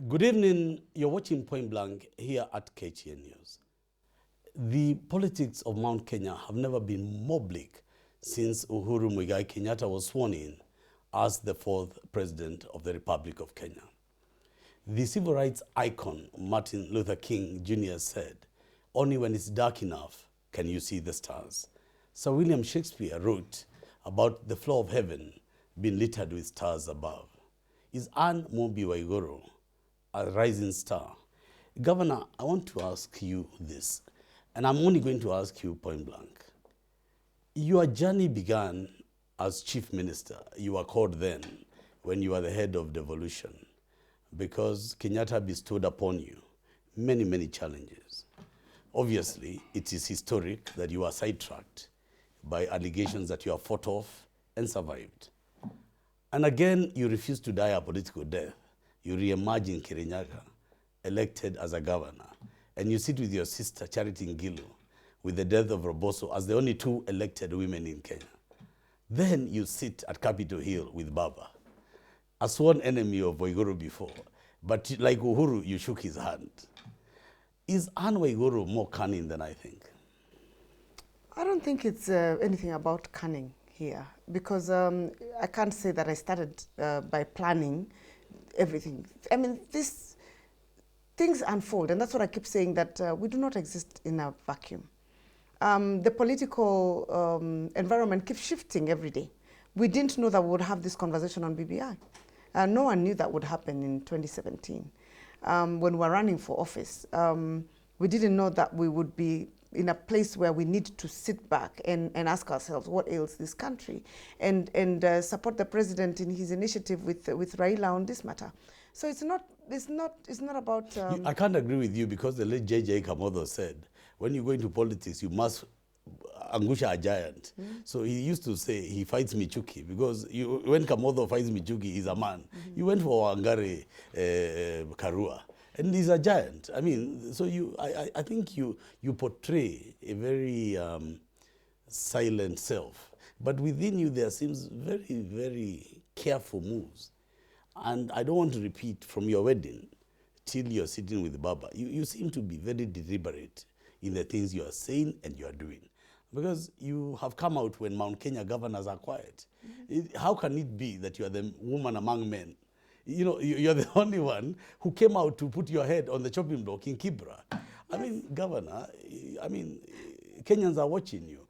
Good evening. You're watching Point Blank here at KTN News. The politics of Mount Kenya have never been more bleak since Uhuru Muigai Kenyatta was sworn in as the fourth president of the Republic of Kenya. The civil rights icon Martin Luther King Jr. said, "Only when it's dark enough can you see the stars." Sir William Shakespeare wrote about the floor of heaven being littered with stars above. Is Anne Mobi Waiguru a rising star? Governor, I want to ask you this, and I'm only going to ask you point blank. Your journey began as chief minister. You were called then when you were the head of devolution, because Kenyatta bestowed upon you many, many challenges. Obviously, it is historic that you are sidetracked by allegations that you are fought off and survived. And again, you refused to die a political death. You re-emerge in Kirinyaga, elected as a governor, and you sit with your sister, Charity Ngilu, with the death of Roboso as the only two elected women in Kenya. Then you sit at Capitol Hill with Baba, a sworn enemy of Waiguru before, but like Uhuru, you shook his hand. Is Anne Waiguru more cunning than I think? I don't think it's anything about cunning here, because I can't say that I started by planning everything. I mean, things unfold, and that's what I keep saying, that we do not exist in a vacuum. The political environment keeps shifting every day. We didn't know that we would have this conversation on BBI. No one knew that would happen in 2017. When we were running for office, we didn't know that we would be in a place where we need to sit back and ask ourselves what ails this country, and support the president in his initiative with Raila on this matter. So it's not about. I can't agree with you, because the late J.J. Kamotho said, when you go into politics, you must angusha a giant. So he used to say he fights Michuki, because when Kamotho fights Michuki, he's a man. You went for Wangari Karua, and he's a giant. I mean, so I think you portray a very silent self, but within you there seems very, very careful moves. And I don't want to repeat from your wedding till you're sitting with Baba. You seem to be very deliberate in the things you are saying and you are doing, because you have come out when Mount Kenya governors are quiet. How can it be that you are the woman among men? You know, you're the only one who came out to put your head on the chopping block in Kibra. Yes. I mean, Governor, I mean, Kenyans are watching you.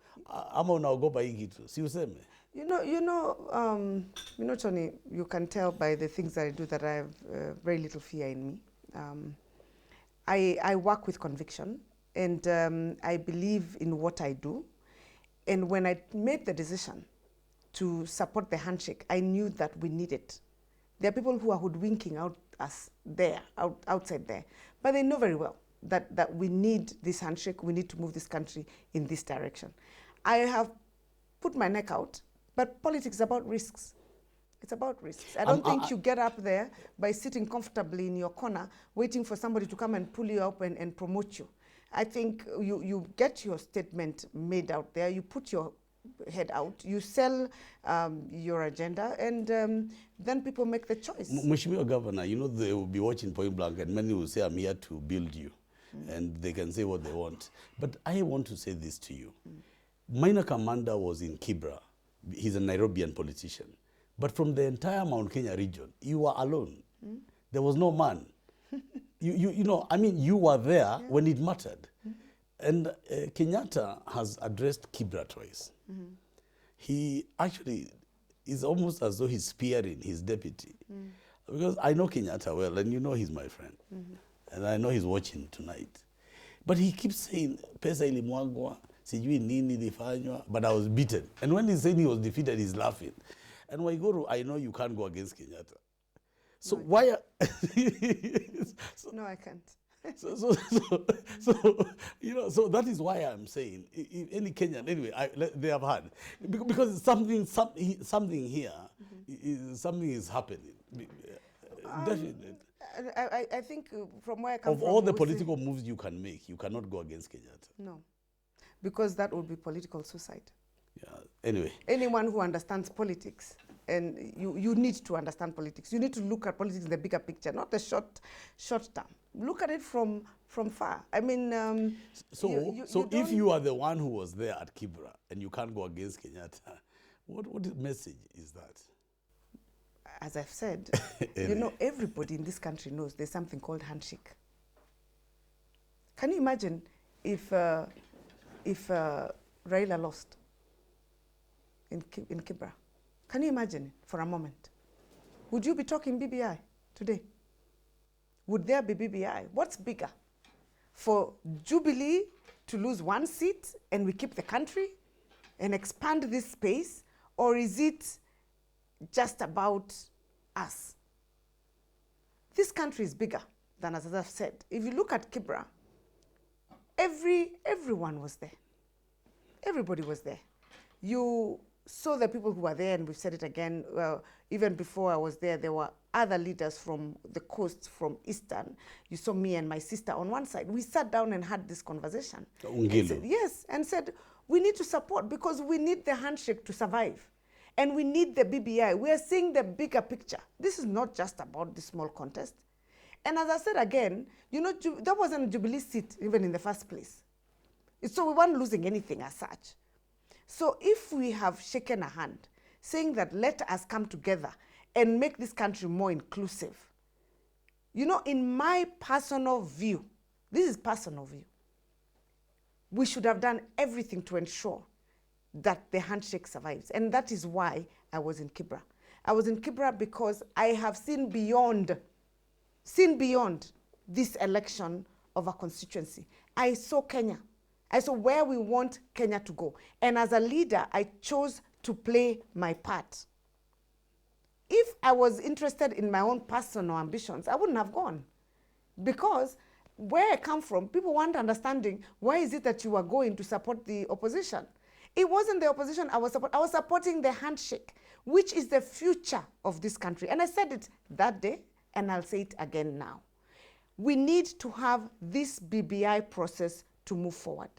Ama unaogopa hii kitu, si useme? You know, Tony, you can tell by the things that I do that I have very little fear in me. I work with conviction, and I believe in what I do. And when I made the decision to support the handshake, I knew that we need it. There are people who are hoodwinking us outside there, but they know very well that we need this handshake. We need to move this country in this direction. I have put my neck out, but politics is about risks. It's about risks. I don't think you get up there by sitting comfortably in your corner, waiting for somebody to come and pull you up and promote you. I think you get your statement made out there, you put your head out, you sell your agenda, and then people make the choice. Mheshimiwa Governor, you know they will be watching Point Blank, and many will say, I'm here to build you. And they can say what they want. But I want to say this to you. Minor Commander was in KIBRA. He's a Nairobian politician. But from the entire Mount Kenya region, you were alone. There was no man. you know, I mean, you were there when it mattered. And Kenyatta has addressed KIBRA twice. He actually is almost as though he's spearing his deputy. Because I know Kenyatta well, and you know he's my friend. And I know he's watching tonight. But he keeps saying, pesa ilimwagwa, sijui nini ilifanywa, but I was beaten. And when he's saying he was defeated, he's laughing. And Waiguru, I know you can't go against Kenyatta. So no, why? No, I can't. So you know, so that is why I'm saying, if any Kenyan, anyway, they have had, because something here, something is happening. Definitely. I think from where I come from, of all the political moves you can make, you cannot go against Kenyatta. No, because that would be political suicide. Yeah. Anyway, anyone who understands politics And you need to understand politics. You need to look at politics in the bigger picture, not the short term. Look at it from far. I mean, so if you are the one who was there at KIBRA and you can't go against Kenyatta, what message is that? As I've said, you know, everybody in this country knows there's something called handshake. Can you imagine if Raila lost in KIBRA? Can you imagine it for a moment? Would you be talking BBI today? Would there be BBI? What's bigger? For Jubilee to lose one seat and we keep the country and expand this space? Or is it just about us? This country is bigger than, as I've said. If you look at KIBRA, everyone was there. Everybody was there. You saw the people who were there, and we've said it again, well, even before I was there were other leaders from the coast, from Eastern. You saw me and my sister on one side. We sat down and had this conversation. And said, yes, and said, we need to support because we need the handshake to survive. And we need the BBI. We are seeing the bigger picture. This is not just about the small contest. And as I said again, you know, that wasn't a Jubilee seat even in the first place. So we weren't losing anything as such. So if we have shaken a hand, saying that let us come together and make this country more inclusive, you know, in my personal view, this is personal view, we should have done everything to ensure that the handshake survives. And that is why I was in KIBRA. I was in KIBRA because I have seen beyond this election of a constituency. I saw Kenya. I saw where we want Kenya to go. And as a leader, I chose to play my part. If I was interested in my own personal ambitions, I wouldn't have gone. Because where I come from, people weren't understanding why is it that you are going to support the opposition. It wasn't the opposition I was supporting the handshake, which is the future of this country. And I said it that day, and I'll say it again now. We need to have this BBI process to move forward.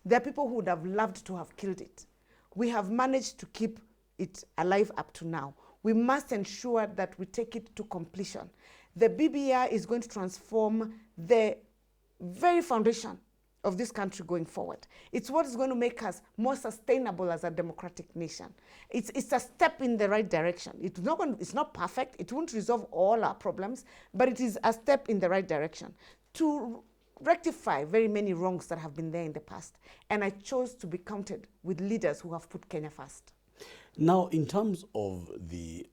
There are people who would have loved to have killed it. We have managed to keep it alive up to now. We must ensure that we take it to completion. The BBI is going to transform the very foundation of this country going forward. It's what is going to make us more sustainable as a democratic nation. It's a step in the right direction. It's not perfect. It won't resolve all our problems, but it is a step in the right direction to rectify very many wrongs that have been there in the past. And I chose to be counted with leaders who have put Kenya first. Now, in terms of the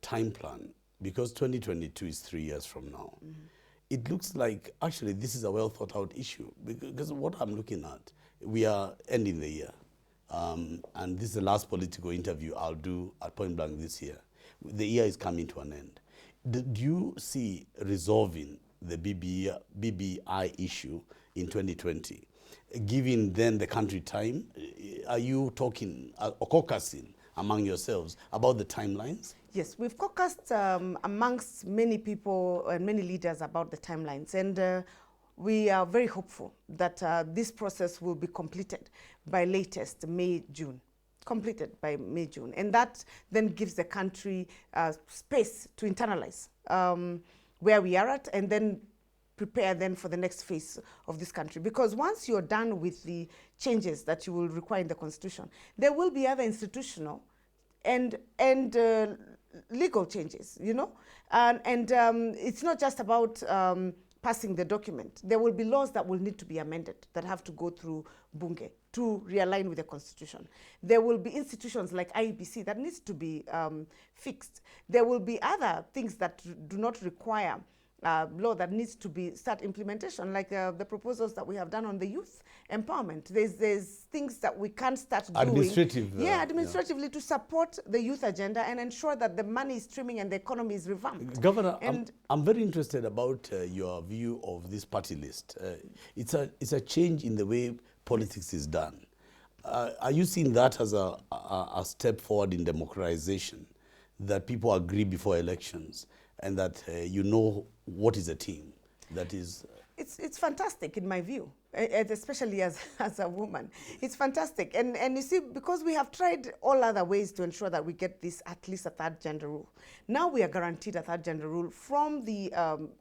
time plan, because 2022 is 3 years from now, it looks like actually this is a well thought out issue, because what I'm looking at, we are ending the year. And this is the last political interview I'll do at Point Blank this year. The year is coming to an end. Do you see resolving the BBI issue in 2020, giving then the country time? Are you talking or caucusing among yourselves about the timelines? Yes, we've caucused amongst many people and many leaders about the timelines, and we are very hopeful that this process will be completed by latest May, June. Completed by May, June. And that then gives the country space to internalize where we are at, and then prepare then for the next phase of this country. Because once you're done with the changes that you will require in the Constitution, there will be other institutional and legal changes, you know? And it's not just about passing the document. There will be laws that will need to be amended, that have to go through Bunge to realign with the Constitution. There will be institutions like IEBC that needs to be fixed. There will be other things that do not require law that needs to be start implementation, like the proposals that we have done on the youth empowerment. There's things that we can start doing. Administratively to support the youth agenda and ensure that the money is streaming and the economy is revamped. Governor, I'm very interested about your view of this party list. It's a change in the way politics is done. Are you seeing that as a step forward in democratization, that people agree before elections and that you know what is a team? That is... It's fantastic in my view. especially as a woman. It's fantastic. And you see, because we have tried all other ways to ensure that we get this, at least a third gender rule. Now we are guaranteed a third gender rule from the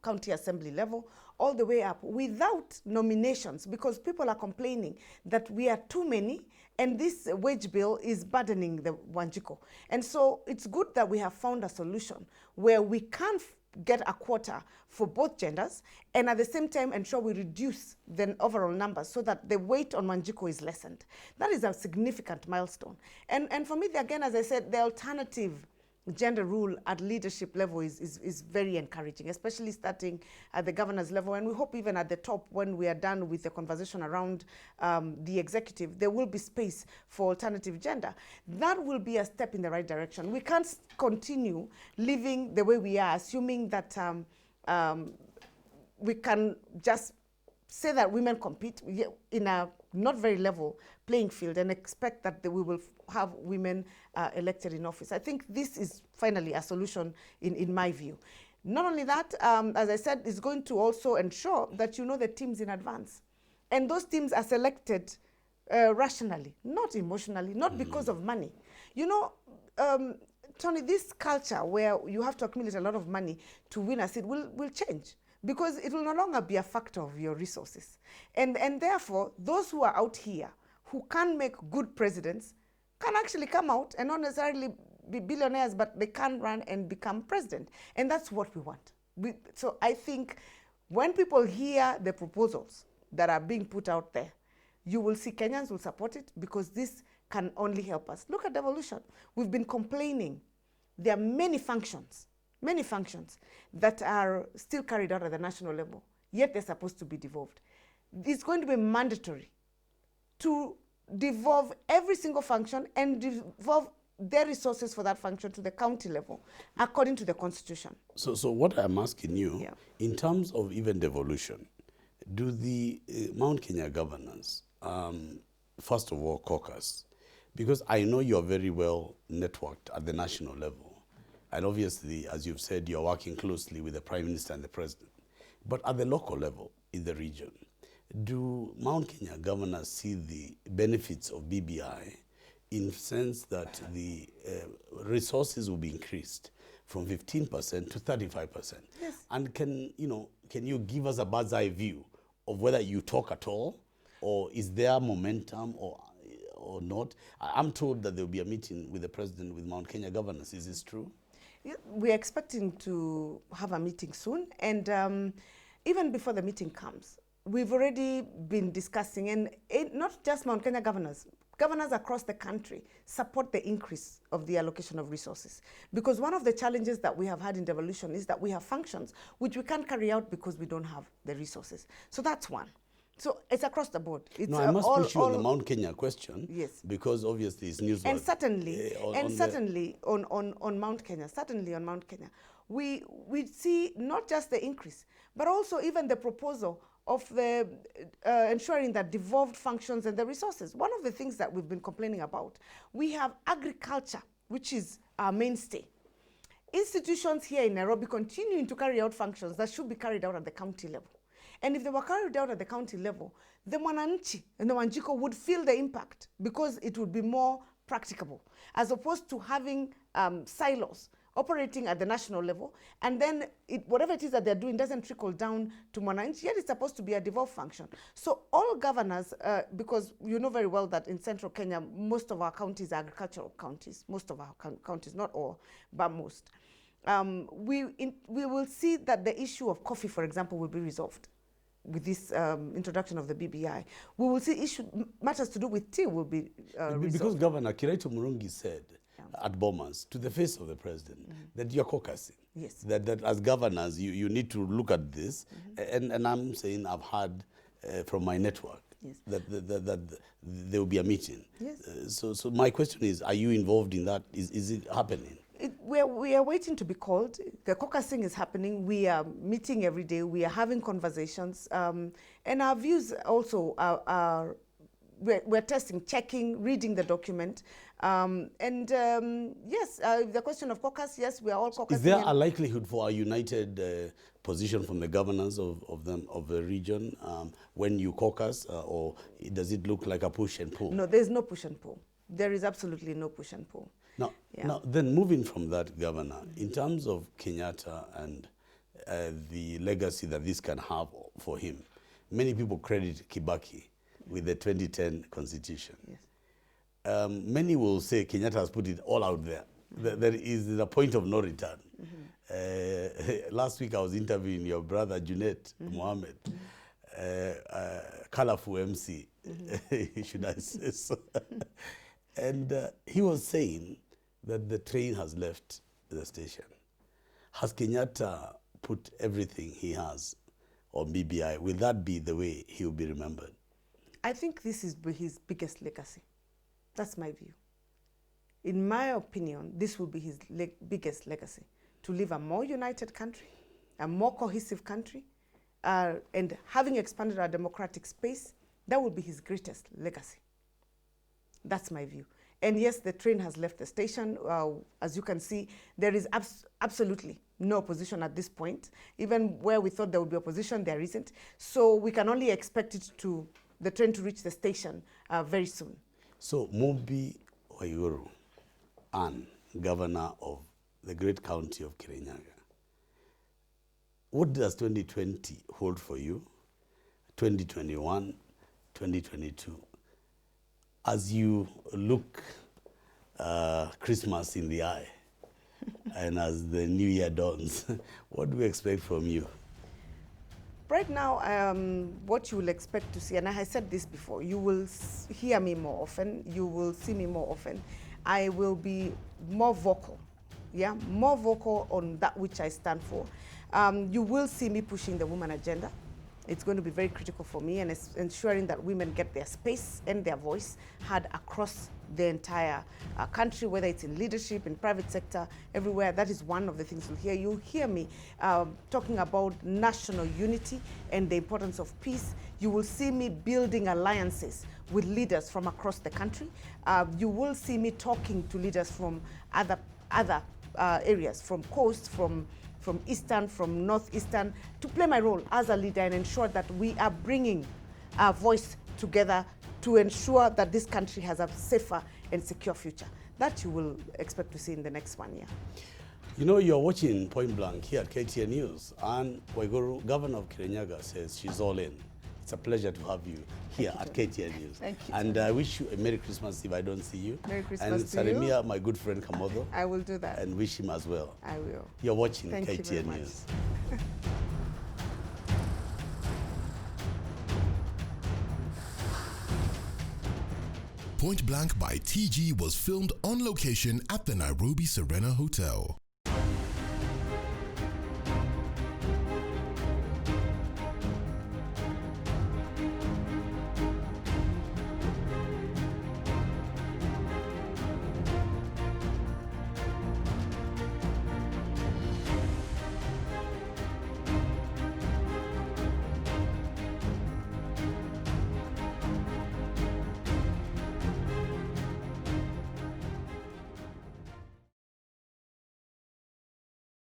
county assembly level all the way up without nominations, because people are complaining that we are too many and this wage bill is burdening the Wanjiko. And so it's good that we have found a solution where we can get a quota for both genders and at the same time ensure we reduce the overall numbers so that the weight on Wanjiko is lessened. That is a significant milestone. And for me, again, as I said, the alternative gender rule at leadership level is very encouraging, especially starting at the governor's level. And we hope even at the top, when we are done with the conversation around the executive, there will be space for alternative gender. That will be a step in the right direction. We can't continue living the way we are, assuming that we can just say that women compete in a not very level playing field and expect that we will have women elected in office. I think this is finally a solution in my view. Not only that, as I said, it's going to also ensure that you know the teams in advance. And those teams are selected rationally, not emotionally, not because of money. You know, Tony, this culture where you have to accumulate a lot of money to win a seat will change, because it will no longer be a factor of your resources. And therefore, those who are out here who can make good presidents can actually come out and not necessarily be billionaires, but they can run and become president. And that's what we want. So I think when people hear the proposals that are being put out there, you will see Kenyans will support it, because this can only help us. Look at devolution. We've been complaining. There are many functions that are still carried out at the national level, yet they're supposed to be devolved. It's going to be mandatory to devolve every single function and devolve their resources for that function to the county level, according to the Constitution. So what I'm asking you, in terms of even devolution, do the Mount Kenya governors, first of all, caucus? Because I know you're very well networked at the national level. And obviously, as you've said, you're working closely with the Prime Minister and the President. But at the local level in the region, do Mount Kenya governors see the benefits of BBI in the sense that the resources will be increased from 15% to 35%? Yes. And can you give us a bird's eye view of whether you talk at all, or is there momentum or not? I'm told that there will be a meeting with the President with Mount Kenya governors. Is this true? Yeah, we're expecting to have a meeting soon, and even before the meeting comes, we've already been discussing, and not just Mount Kenya governors across the country support the increase of the allocation of resources. Because one of the challenges that we have had in devolution is that we have functions which we can't carry out because we don't have the resources. So that's one. So it's across the board. It's no, I must push you on the Mount Kenya question. Yes. Because obviously it's newsworthy. And certainly, on Mount Kenya, we see not just the increase, but also even the proposal of the ensuring that devolved functions and the resources. One of the things that we've been complaining about, we have agriculture, which is our mainstay. Institutions here in Nairobi continuing to carry out functions that should be carried out at the county level. And if they were carried out at the county level, the Mwananchi and the Wanjiko would feel the impact, because it would be more practicable, as opposed to having silos operating at the national level, and then whatever it is that they're doing doesn't trickle down to Mwananchi, yet it's supposed to be a devolved function. So all governors, because you know very well that in central Kenya, most of our counties are agricultural counties, most of our counties, not all, but most. We will see that the issue of coffee, for example, will be resolved with this introduction of the BBI. We will see matters to do with tea will be resolved. Because Governor Kiraitu Murungi said at Bomas, to the face of the President, that you're caucusing. Yes. That as governors, you need to look at this. And I'm saying I've heard from my network that there will be a meeting. Yes. So my question is, are you involved in that? Is it happening? We are waiting to be called. The caucusing is happening. We are meeting every day. We are having conversations. And our views also are we're testing, checking, reading the document. Yes, the question of caucus, yes, we are all caucusing. Is there a likelihood for a united position from the governors of the region when you caucus, or does it look like a push and pull? No, there's no push and pull. There is absolutely no push and pull. Now, then moving from that, Governor, in terms of Kenyatta and the legacy that this can have for him, many people credit Kibaki with the 2010 constitution. Yes. Many will say Kenyatta has put it all out there. There is a point of no return. Last week I was interviewing your brother Junet Mohammed, colorful MC, should I say so. And he was saying that the train has left the station. Has Kenyatta put everything he has on BBI? Will that be the way he will be remembered? I think this is his biggest legacy. That's my view. In my opinion, this will be his biggest legacy, to leave a more united country, a more cohesive country, and having expanded our democratic space, that will be his greatest legacy. That's my view. And yes, the train has left the station. As you can see, there is absolutely no opposition at this point. Even where we thought there would be opposition, there isn't. So we can only expect the train to reach the station very soon. So Mobi Waiguru, and governor of the great county of Kirinyaga, what does 2020 hold for you? 2021, 2022? As you look Christmas in the eye and as the new year dawns, what do we expect from you? Right now, what you will expect to see, and I said this before, you will hear me more often, you will see me more often. I will be more vocal, more vocal on that which I stand for. You will see me pushing the woman agenda. It's going to be very critical for me, and it's ensuring that women get their space and their voice heard across the entire country, whether it's in leadership, in private sector, everywhere. That is one of the things you'll hear. You'll hear me talking about national unity and the importance of peace. You will see me building alliances with leaders from across the country. You will see me talking to leaders from other areas, from coast, from Eastern, from Northeastern, to play my role as a leader and ensure that we are bringing our voice together to ensure that this country has a safer and secure future. That you will expect to see in the next 1 year. You know, you're watching Point Blank here at KTN News, and Waiguru, governor of Kirinyaga, says she's all in. It's a pleasure to have you here at KTN News. Thank you. And I wish you a Merry Christmas if I don't see you. Merry Christmas and to you. Salimia, my good friend Kamodo. I will do that. And wish him as well. I will. You're watching Thank you very KTN much. News. Point Blank by TG was filmed on location at the Nairobi Serena Hotel.